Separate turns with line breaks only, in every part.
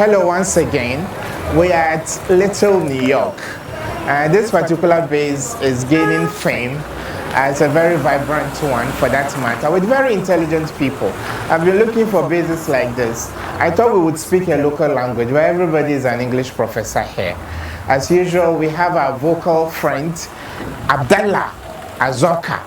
Hello once again. We are at Little New York. This particular base is gaining fame as a very vibrant one for that matter, with very intelligent people. I've been looking for bases like this. I thought we would speak a local language where everybody is an English professor here. As usual, we have our vocal friend, Abdallah Azoka,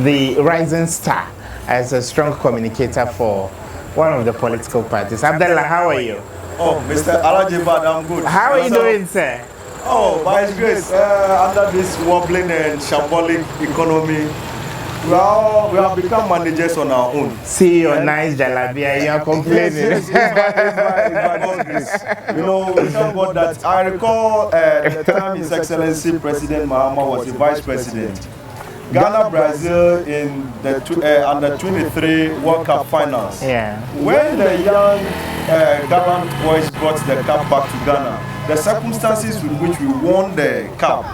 the rising star, as a strong communicator for one of the political parties. Abdallah, how are you?
Oh, Mr. Alajibad, I'm good.
How are you doing, sir?
Oh, by His grace, under this wobbling and shambolic economy, we have become managers on our own.
See your nice jalabia, you are complaining.
Yes, it's by God's grace. You know, we thank God that I recall the time His Excellency President Mahama was the Vice President. Ghana, Brazil in the under 23 World Cup finals.
Yeah.
When the young Ghana boys brought the cup back to Ghana, the circumstances with which we won the cup,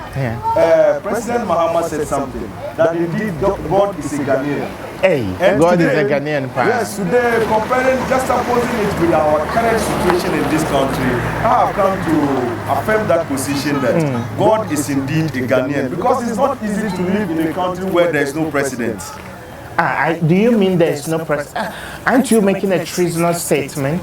President Mahama said something, that indeed God is a Ghanaian.
Hey,
And
God
today,
is a Ghanaian part.
Yes, today, comparing, just opposing it with our current situation in this country, I have come to affirm that position that God is indeed a Ghanaian, because it's not easy to live in a country where there is no president.
Do you mean there is no president? Aren't you making a treasonous statement?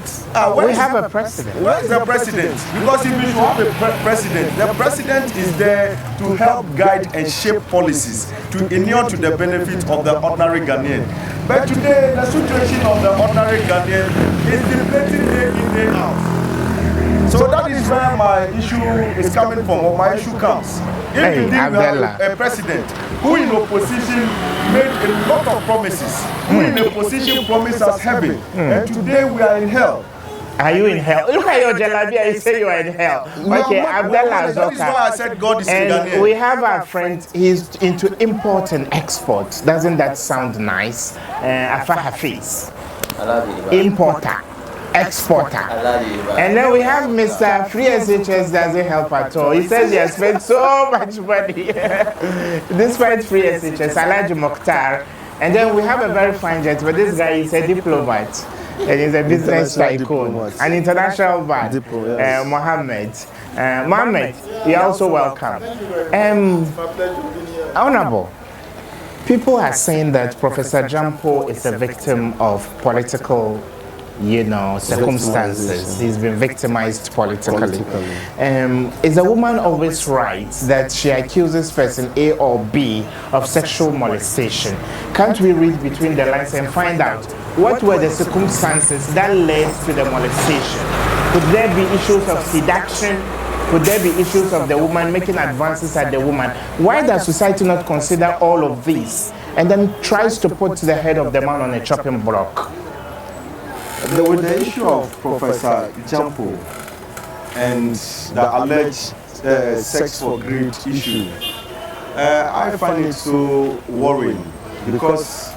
We have a president.
Where is the president? Because if we should have a president, the president is there to help guide and shape policies to inure to the benefit of the ordinary Ghanaian. But today, the situation of the ordinary Ghanaian is deflating day in, day out. So that is where my issue is coming from, or my issue comes. If indeed we have a president who in opposition made a lot of promises, who in opposition promised us heaven, and today we are in hell.
Are you in hell? Look at your jalabia, you say you are in hell. Okay, Abdallah Azoka.
That is why I said God is
and
Ghanaian.
we have our friend, he's into import and export. Doesn't that sound nice? Afa Hafiz. Importer. Exporter. And then we have Mr. Free SHS doesn't help at all. He says he has spent so much money despite Free SHS, Alhaji Mokhtar. And then we have a very fine gentleman. This guy is a diplomat and he's a business tycoon, an international man, Mohammed. Mohammed, you're also welcome. Honorable, people are saying that Professor Jampo is a victim of political circumstances. He's been victimized politically. Is a woman always right that she accuses person A or B of sexual molestation? Can't we read between the lines and find out what were the circumstances that led to the molestation? Could there be issues of seduction? Could there be issues of the woman making advances at the woman? Why does society not consider all of these and then tries to put the head of the man on a chopping block?
With the issue of Professor Jampo and the alleged sex for greed issue, I find it so worrying, because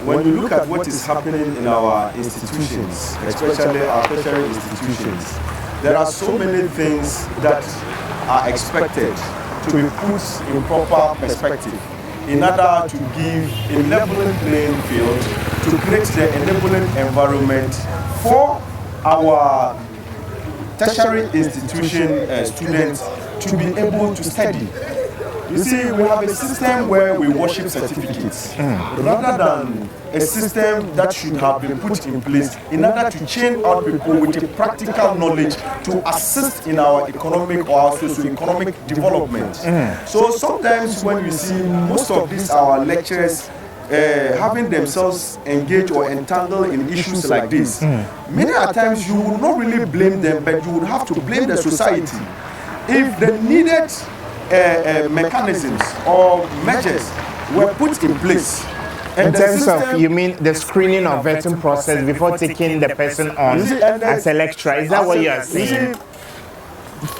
when you look at what is happening in our institutions, especially our tertiary institutions, there are so many things that are expected to be put in proper perspective in order to give a leveling playing field, to create the enabling environment for our tertiary institution students to be able to study. You see, we have a system where we worship certificates, rather than a system that should have been put in place in order to train out people with the practical knowledge to assist in our economic or our socio-economic development. So sometimes when we see most of these our lecturers having themselves engaged or entangled in issues like this, many a times you would not really blame them, but you would have to blame the society. If the needed mechanisms or measures were put in place,
in terms of, you mean the screening or vetting process before taking the person on as a lecturer, is that what you are saying?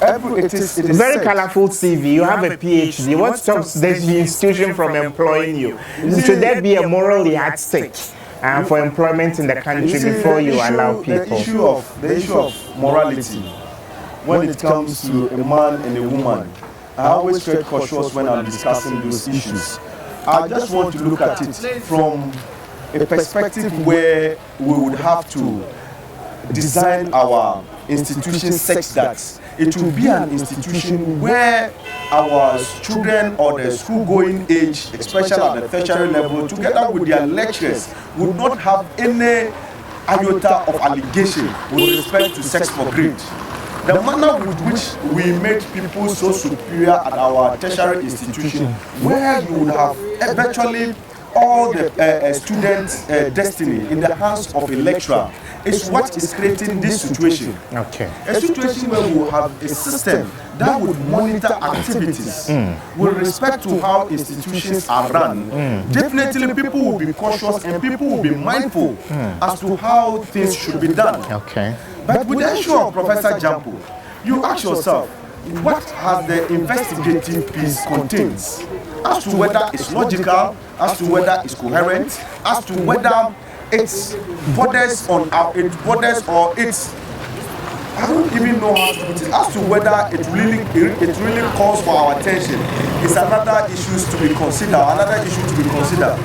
It is
very colorful CV. You have a PhD. What stops the institution from employing you? Should there be a moral yardstick for employment in the country before you allow people?
The issue of morality, when it comes to a man and a woman, I always tread cautious when I'm discussing those issues. I just want to look at it from a perspective where we would have to design our institution such that it will be an institution where our children or the school-going age, especially at the tertiary level, together with their lecturers, would not have any iota of allegation with respect to sex for grade. The manner with which we make people so superior at our tertiary institution, where you would have virtually all the students' destiny in the hands of a lecturer, is what is creating this situation.
Okay.
A situation where we will have a system that would monitor activities with respect to how institutions are run. Definitely people will be cautious and people will be mindful as to how things should be done.
Okay.
But with the issue of Professor Jampo, you ask yourself, what has the investigative piece contains? As to whether it's logical, as to whether it's coherent, as to whether it's borders on it borders or it's, I don't even know how to put it, as to whether it really calls for our attention. It's another issue to be considered.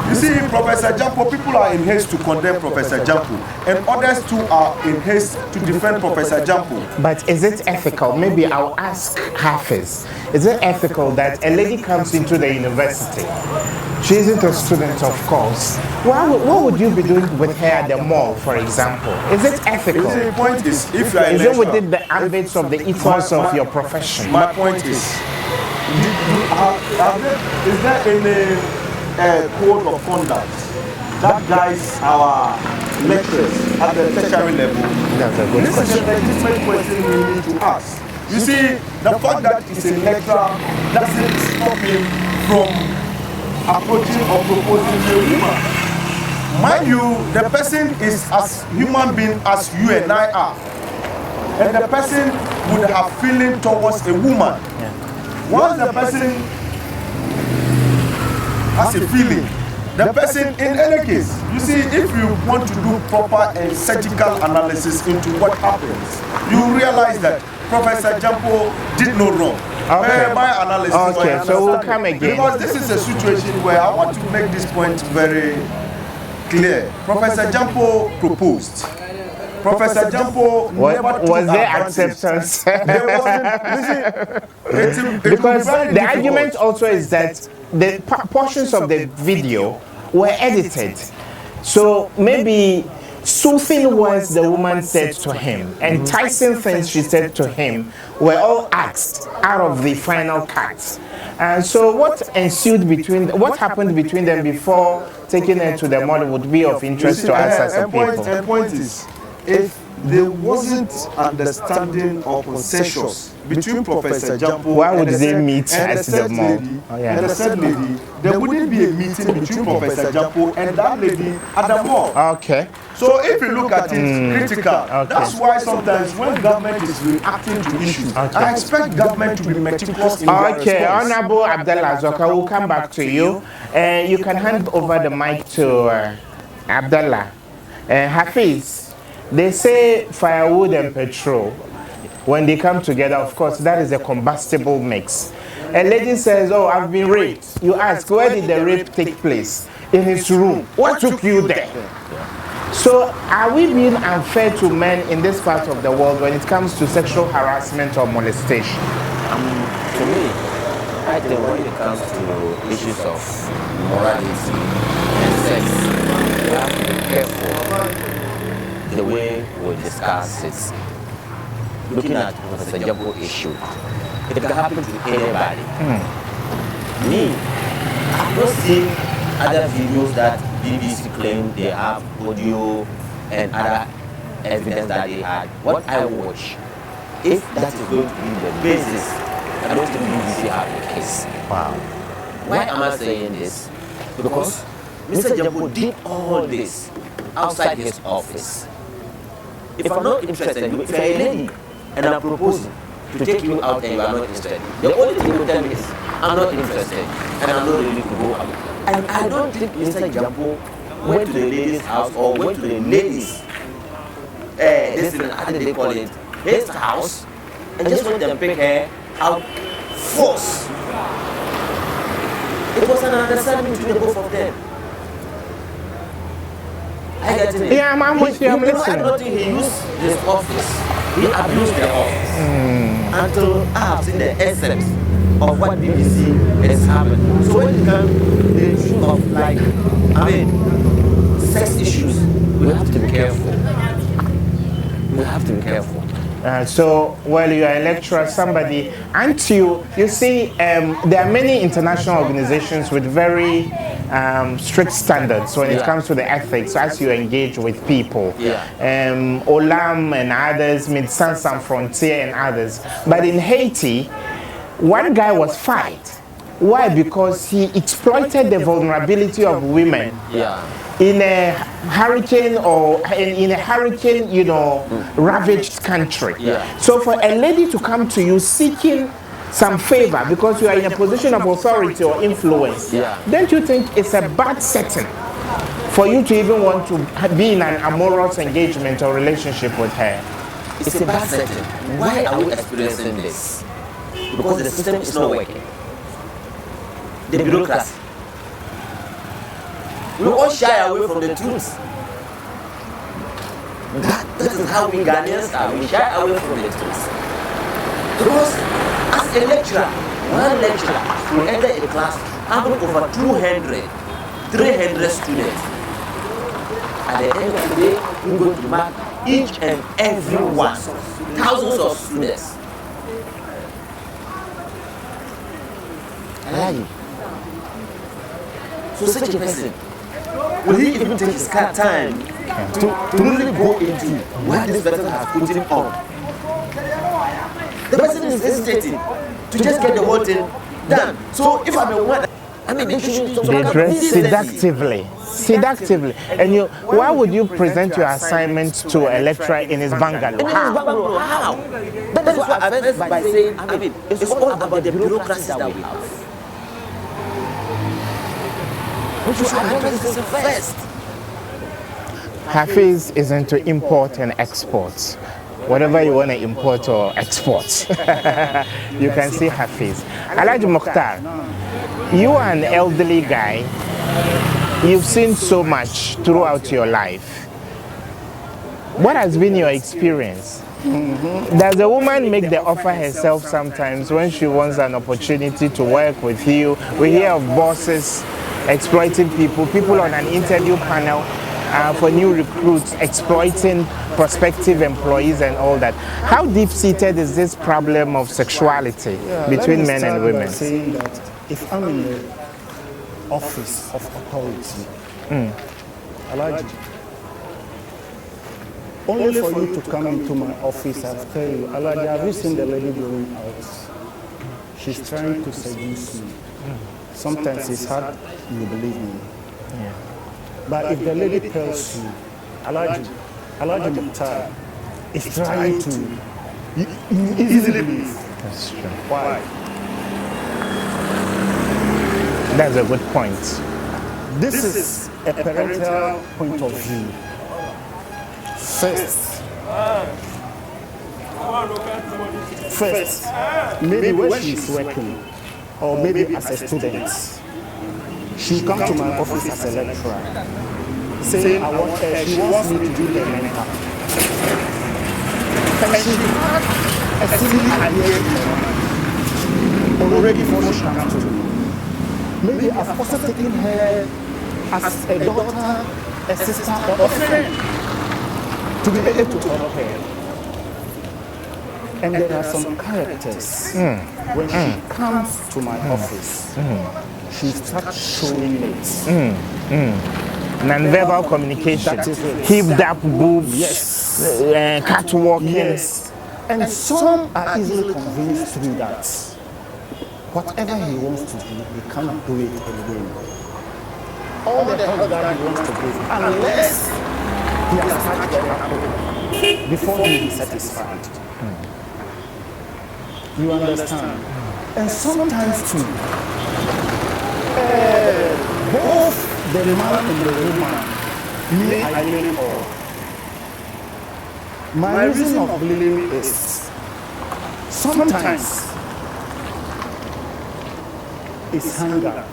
You see, Professor Jampo, people are in haste to condemn Professor Jampo, and others too are in haste to defend Professor Jampo.
But is it ethical? Maybe I'll ask Hafiz. Is it ethical that a lady comes into the university? She isn't a student, of course. What would you be doing with her at the mall, for example? Is it ethical?
The point is, if you are
is it within the ambits of the ethos of your profession?
My point is, is there any code of conduct that guides our lecturers at the tertiary level?
That's a good question.
This is a legitimate question we need to ask. You see, the fact that he's a lecturer doesn't stop him from approaching or proposing to a woman. Mind you, the person is as human being as you and I are. And the person would have feeling towards a woman. Once the person has a feeling, the person, in any case, you see, if you want to do proper and surgical analysis into what happens, you realize that Professor Jampo did no wrong.
Okay.
My analysis.
Okay, so we'll come again.
Because this is a situation where I want to make this point very clear. Professor Jampo proposed. Professor Jampo never took
was there
advantage.
acceptance?
There wasn't.
Because the argument also is that the portions of the video were edited. So maybe soothing words the woman said to him, enticing things she said to him were all axed out of the final cut. And so what happened between them before taking her to the model would be of interest to us as a people.
The point is, if there wasn't understanding or consensus between Professor Jampo
why would they meet at the mall?
And the said lady, there wouldn't be a meeting between Professor Jampo and that lady at the mall.
Okay.
So if you look at it critical, that's why sometimes when government is reacting to issues, I expect government to be meticulous in their response.
Honorable Abdallah Zoka, we'll come back to you. You can hand over the mic to Abdallah. Hafiz. They say firewood and petrol, when they come together, of course, that is a combustible mix. A lady says, oh, I've been raped. You ask, where did the rape take place? In his room. What took you there? So are we being unfair to men in this part of the world when it comes to sexual harassment or molestation?
To me, I think when it comes to issues of morality and sex, we have to be careful the way we discuss it. Looking at Professor Jampo issue, it can happen to anybody. Me, I've not seen other videos that BBC claim they have audio and other evidence that they had. What I watch, if that is going to be the basis, I don't think BBC have a case.
Wow.
Why am I saying this? Because Mr. Jampo did all this outside his office. If I'm not interested, if you're a lady and I'm proposing to take you out and you are not interested, the only thing you tell me is, I'm not interested and I'm not ready to go out. And I don't think Mr. Jampo went to the lady's house or went to the ladies, how do they call it, his house, and just went and pick her out force. It was an understanding between the both of them.
Yeah, I'm with you. I'm
Why
listening.
don't he use his office? He abused the office until I have seen the essence of what BBC is having. So when it comes to the issue of sex issues, we have to be careful. We have to be careful.
So, well, you are a lecturer, somebody, and you see, there are many international organizations with very strict standards when it comes to the ethics as you engage with people. Olam and others, Médecins Sans Frontières and others. But in Haiti, one guy was fired. Why? Because he exploited the vulnerability of women. In a hurricane ravaged country. So for a lady to come to you seeking some favor because you are in a position of authority or influence, don't you think it's a bad setting for you to even want to be in an amorous engagement or relationship with her?
It's a bad setting. Why are we experiencing this? Because the system is not working. The bureaucracy. We all shy away from the truth. That is how we Ghanaians are. We shy away from the truth. Because as a lecturer, one lecturer will enter a class having over 200, 300 students. At the end of the day, we're going to mark each and every one, thousands of students. So such a person, will he even take his time to really go into what this person has put him on? The person is hesitating to just get the whole thing done. So if I'm a woman, they
dress seductively. And why would you present your assignment to a lecturer in his bungalow?
How? That is what I meant by saying, it's all about the bureaucracy that we have. We should address this first.
Hafiz is into import and exports. Whatever you want to import or export, you can see Hafiz. Alhaji Mukhtar, you are an elderly guy. You've seen so much throughout your life. What has been your experience? Does a woman make the offer herself sometimes when she wants an opportunity to work with you? We hear of bosses exploiting people on an interview panel for new recruits exploiting prospective employees and all that. How deep-seated is this problem of sexuality between men and women?
Saying that if I'm in the office of authority, Alhaji, only for you to come into my office, I'll tell you, Alhaji, have you seen the lady going out? She's trying to seduce me. Sometimes it's hard, you believe me. But if the lady tells you, Alhaji Mukhtar is trying to, you easily believe.
That's true.
Why?
That's a good point.
This is a parental point of view. First, maybe when she's working, or maybe as a student, she'll come to my office as a lecturer, saying she wants me to do the mentor. And she had a silly idea in her mind already before she comes to me. Maybe I've also taken her as a daughter, a sister, or a friend to be able to help her. And there are some characters. When she comes to my office, she starts showing it.
Non-verbal communication, hipped up boobs, catwalking.
Yes. And some are easily convinced through that. Whatever he wants to do, he cannot do it alone. All the help that he wants to give, unless he has touched the apple before he is satisfied. You understand? And sometimes too, both the man and the woman, me, I blame all. My reason of blaming is sometimes it's hunger.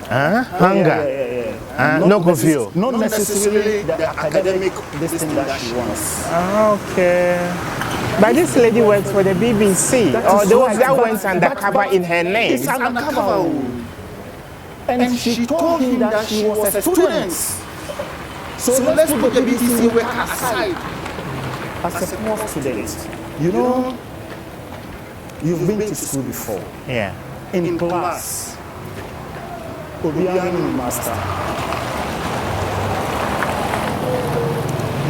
Hunger?
Yeah.
No curfew.
Not necessarily the academic this thing that she wants.
Okay. But this lady works for the BBC. Or that went undercover in her name.
It's undercover. And she told him that she was a student. So let's put the BBC work aside. As a poor student, you know, you've been to school before.
Yeah.
In class, Obiani master.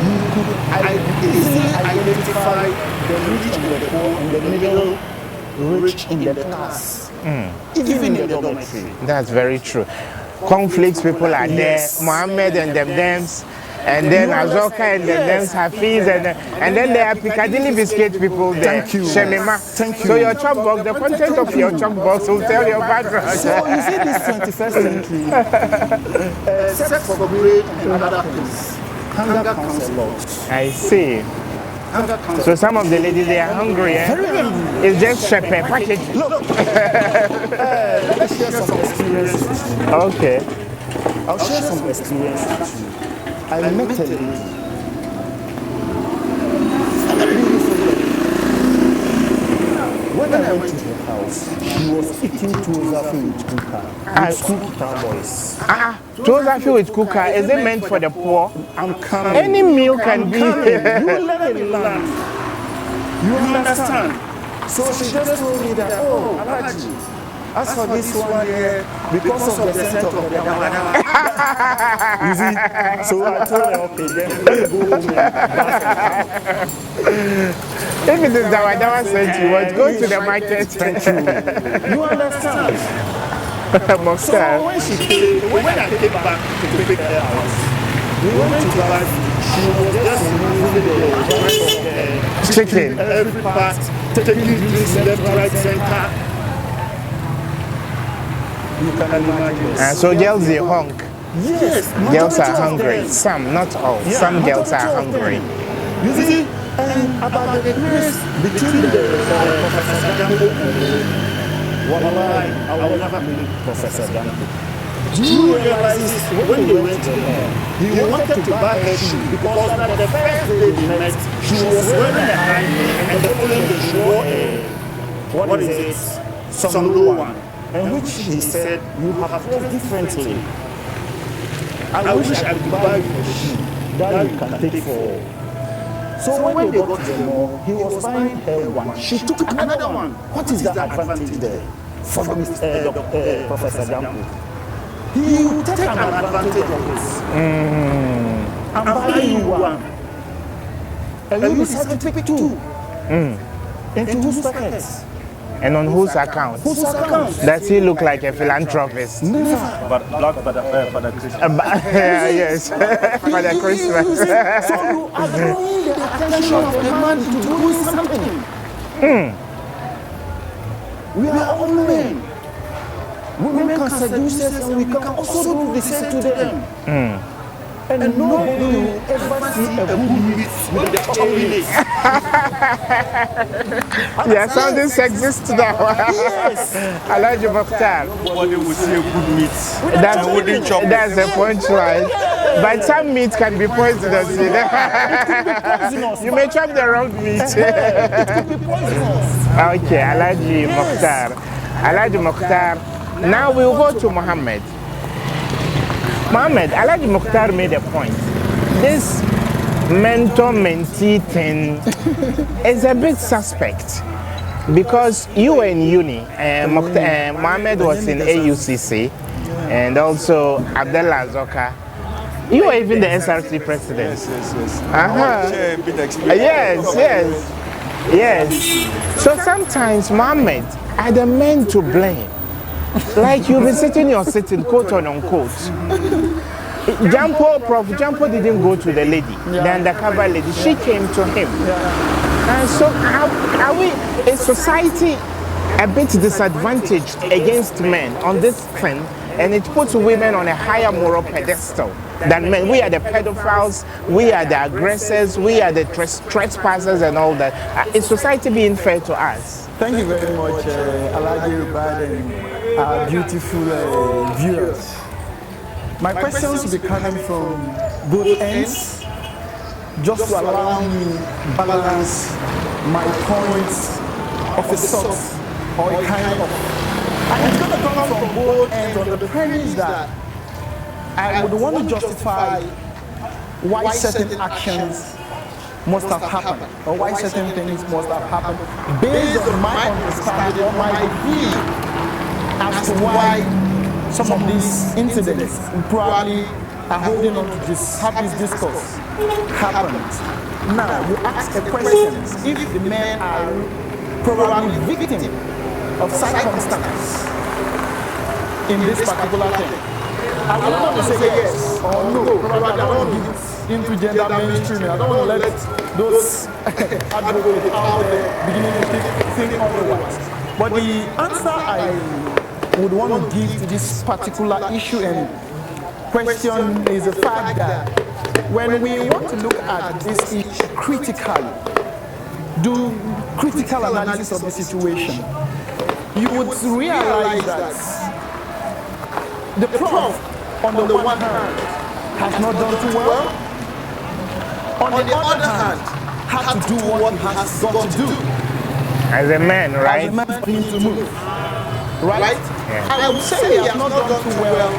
You could easily identify the rich and the poor and the middle rich in the class, even in the dormitory.
That's very true. Conflicts, people are there. Mohammed and them-dems. And then Azoka and them Hafiz, and then there are Piccadilly biscuit people there.
Thank you.
Shelima.
Thank you.
So your chop box, the content of your chop box will tell your background.
So you see this 21st century, sex for grade and other things, hunger comes a lot.
I see.
Hunger comes
So some of the ladies, they are hungry, eh?
very hungry.
It's just shepherd package.
Look, let's share some experiences with you.
Okay.
I'll share some experiences with you. I met a lady. When I went to her house, she was eating tuozafi with kuka, with school boys.
Tuozafi with kuka, is it meant for the poor?
I'm coming.
Any meal can be.
You will let it land. You understand? So she just told me that, oh, Alaji, as for this one here, because of the scent of the dawa. You see? So I told her, okay, then let me go home and
If it is Dawa scent you want, go to the market.
thank you. You understand? So when I came back to pick her house, we went to buy food. She was just removing the rest of the
Chicken.
every part, taking drinks left, right, center. You can imagine.
So girls, they honk.
Yes,
Girls
majority
are
of
hungry.
them.
Some, not all.
Yeah,
Some girls are
majority of
hungry.
them. You see, and about the difference between the Professor Danko and Wallahi, I will never meet Professor Danko. Do you realize when they went to her, he wanted to buy her shoe because on the first day they met, she was wearing a high heel and the following day she wore a, what is it, some low one. And which he said, you have dressed differently. I wish I could buy you a shoe that you can take for. So when they got to the mall, he was buying her one. She took another one. What is the advantage there for Professor Danko? He will take an advantage of this. I'm buying you one. And you decide to take two. Into whose pockets?
And on whose account?
Whose account?
Does he look like a philanthropist?
Never.
But black for the Christian.
Yes, for the Christmas.
So you are drawing the attention of the man to doing something. We are all men. Women can seduce us and we can also do the same to them. And nobody will ever see a good meat with the chocolate.
Yeah, sounding sexist now.
Yes.
Elijah Mokhtar.
Nobody will see a good meat.
That's the punchline. But some meat can be poisonous. You know? You may chop the wrong meat.
It could be poisonous.
Okay, Elijah Mokhtar. Elijah Mokhtar. Now we'll go to Mohammed. Mohammed, Elijah Mokhtar made a point. This mentor-mentee thing is a bit suspect because you were in uni. Mohammed was in AUCC, and also Abdullah Azoka. You were even the SRC president. Yes. So sometimes, Mohammed, are the men to blame? Like you'll be sitting, you're sitting, quote unquote. Prof Jampo didn't go to the lady, the undercover lady. She came to him. And so are we, is society a bit disadvantaged against men on this thing? And it puts women on a higher moral pedestal than men. We are the pedophiles, we are the aggressors, we are the trespassers and all that. Is society being fair to us?
Thank you very much, Alaji Rubad and our beautiful viewers.
My questions will be coming from both ends, just to allow me balance my points of a sort or a kind of. And it's going to come from both ends on the premise that I would want to justify why certain actions must have happened, or why certain things must have happened, based on my understanding or my view as to why some of these incidents probably are holding on to this, have this discourse happened. Now, you ask a question, if the men are probably victim of circumstance in this particular thing, I would not want to say yes or no. Probably I don't want to give into gender mainstreaming. I don't want to let those advocates out there beginning to think otherwise. But the answer I would want to give to this particular issue and question is the fact that when we want to look at this issue critically, do critical analysis of the situation, you would realize that the prof, on the one hand, has not done too well. On the other hand, had to do what he has got to do.
As a man, right?
As a man for him to move. Right?
Yeah.
I would say he has not done too well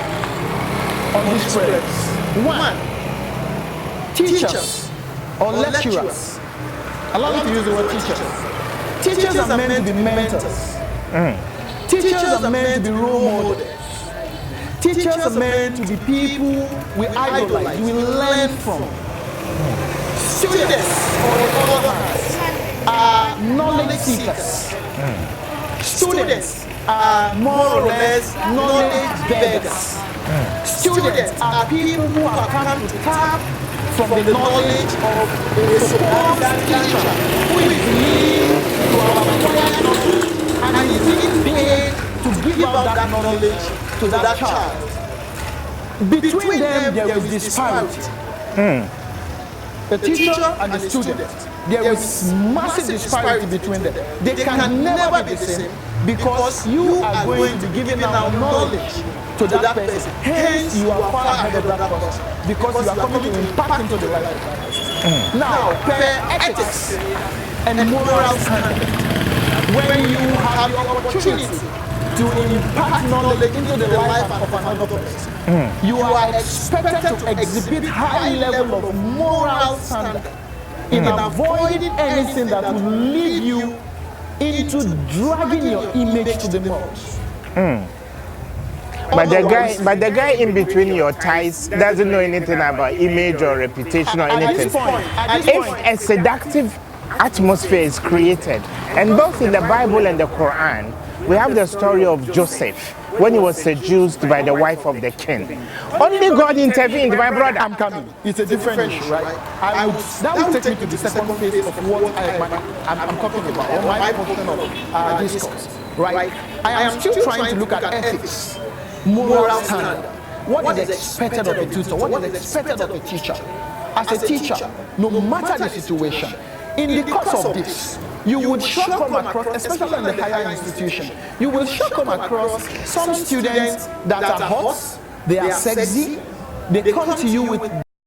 on these spreads. One, teachers or lecturers. Allow me to use the word teachers. Teachers are meant to be mentors. Teachers are meant to be role models. Teachers are meant to be people we idolize, we learn from. Students, on the other hand, are knowledge seekers. Students are more or less knowledge beggars. Students are people who have come to tap from the knowledge of a supposed teacher who is believed to have acquired knowledge and is being paid to give out that knowledge to that child. Between them, there is disparity. The teacher and the student, there is massive disparity between them. They can never be the same because you are going to be giving out knowledge to that person. Hence, you are far ahead of that person because you are coming to impact into the life of that person. Now, per ethics and moral standard, when you have the opportunity to impart knowledge into the life of another person, you are expected to exhibit high level of moral standard in avoiding anything that will lead you into dragging your image to the most.
But the guy in between your thighs doesn't know anything about image or reputation or anything. If a seductive atmosphere is created, and both in the Bible and the Quran, we have the story of Joseph when he was seduced by the wife of the king. Only God intervened, my brother.
I'm coming. It's a different issue, right? That will take me to the second phase of what I'm talking about, or my portion of discourse, right? I am still trying to look at ethics, moral standard. What is expected of a tutor? What is expected of a teacher? As a teacher, no matter the situation, in the course of this, you would sure come across, especially in the higher institution, you will sure come across some students that are hot, they are sexy, they come to you with